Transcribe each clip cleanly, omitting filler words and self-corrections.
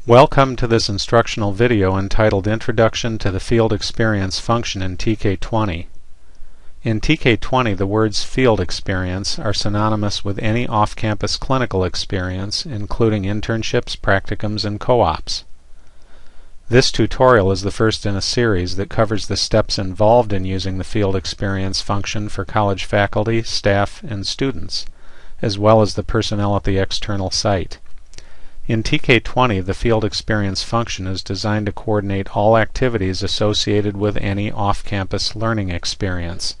Welcome to this instructional video entitled Introduction to the Field Experience Function in TK20. In TK20, the words field experience are synonymous with any off-campus clinical experience, including internships, practicums, and co-ops. This tutorial is the first in a series that covers the steps involved in using the field experience function for college faculty, staff, and students, as well as the personnel at the external site. In TK20, the field experience function is designed to coordinate all activities associated with any off-campus learning experience.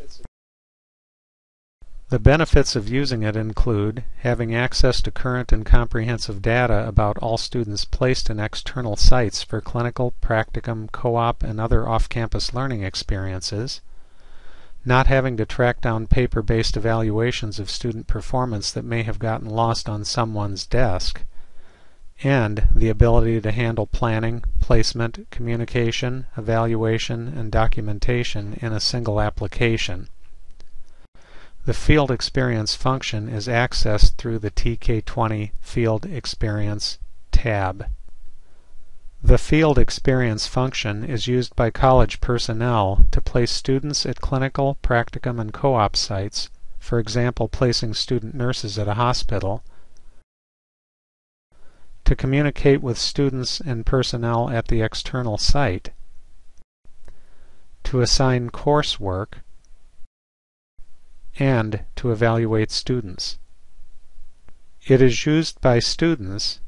The benefits of using it include having access to current and comprehensive data about all students placed in external sites for clinical, practicum, co-op, and other off-campus learning experiences, not having to track down paper-based evaluations of student performance that may have gotten lost on someone's desk, and the ability to handle planning, placement, communication, evaluation, and documentation in a single application. The Field Experience function is accessed through the TK20 Field Experience tab. The Field Experience function is used by college personnel to place students at clinical, practicum, and co-op sites, for example placing student nurses at a hospital, to communicate with students and personnel at the external site, to assign coursework, and to evaluate students. It is used by students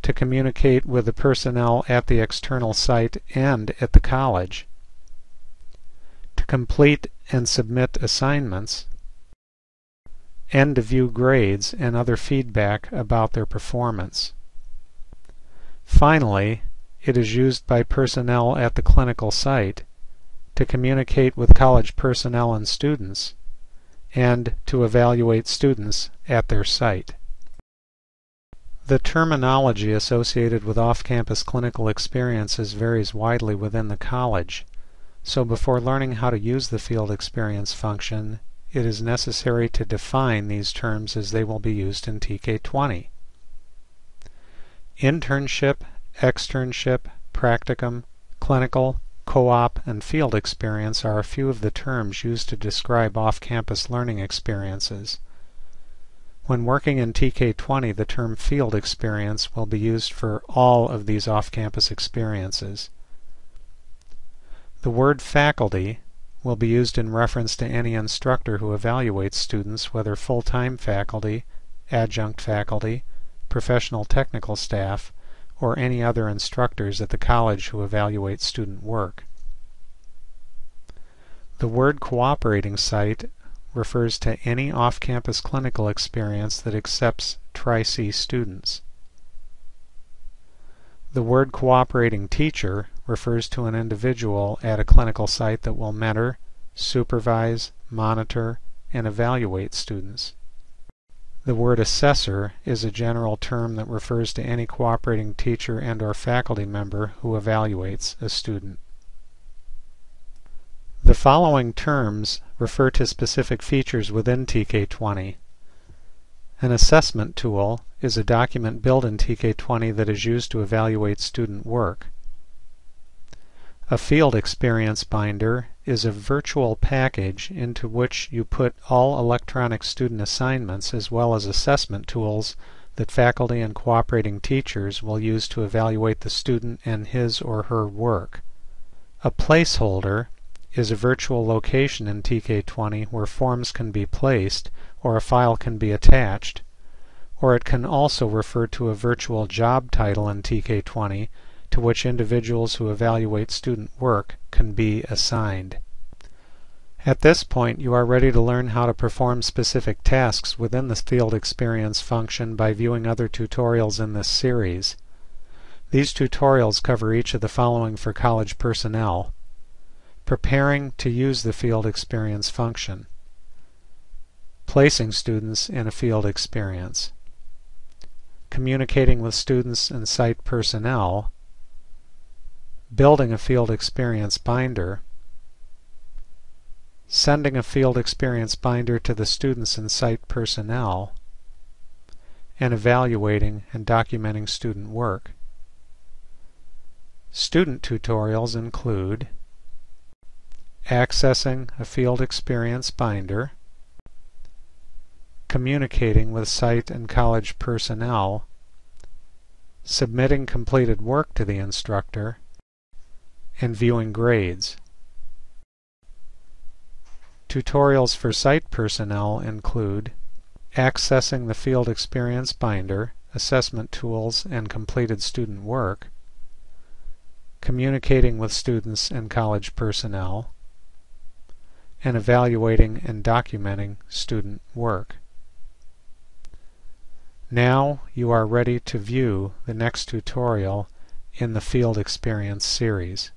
to communicate with the personnel at the external site and at the college, to complete and submit assignments, and to view grades and other feedback about their performance. Finally, it is used by personnel at the clinical site to communicate with college personnel and students, and to evaluate students at their site. The terminology associated with off-campus clinical experiences varies widely within the college, so before learning how to use the field experience function, it is necessary to define these terms as they will be used in TK20. Internship, externship, practicum, clinical, co-op, and field experience are a few of the terms used to describe off-campus learning experiences. When working in TK20, the term field experience will be used for all of these off-campus experiences. The word faculty will be used in reference to any instructor who evaluates students, whether full-time faculty, adjunct faculty, professional technical staff, or any other instructors at the college who evaluate student work. The word cooperating site refers to any off-campus clinical experience that accepts Tri-C students. The word cooperating teacher refers to an individual at a clinical site that will mentor, supervise, monitor, and evaluate students. The word assessor is a general term that refers to any cooperating teacher and/or faculty member who evaluates a student. The following terms refer to specific features within TK20. An assessment tool is a document built in TK20 that is used to evaluate student work. A field experience binder is a virtual package into which you put all electronic student assignments as well as assessment tools that faculty and cooperating teachers will use to evaluate the student and his or her work. A placeholder is a virtual location in TK20 where forms can be placed or a file can be attached, or it can also refer to a virtual job title in TK20 to which individuals who evaluate student work can be assigned. At this point, you are ready to learn how to perform specific tasks within the field experience function by viewing other tutorials in this series. These tutorials cover each of the following for college personnel: preparing to use the field experience function, placing students in a field experience, communicating with students and site personnel, building a field experience binder, sending a field experience binder to the students and site personnel, and evaluating and documenting student work. Student tutorials include accessing a field experience binder, communicating with site and college personnel, submitting completed work to the instructor, and viewing grades. Tutorials for site personnel include accessing the field experience binder, assessment tools, and completed student work, communicating with students and college personnel, and evaluating and documenting student work. Now you are ready to view the next tutorial in the Field Experience series.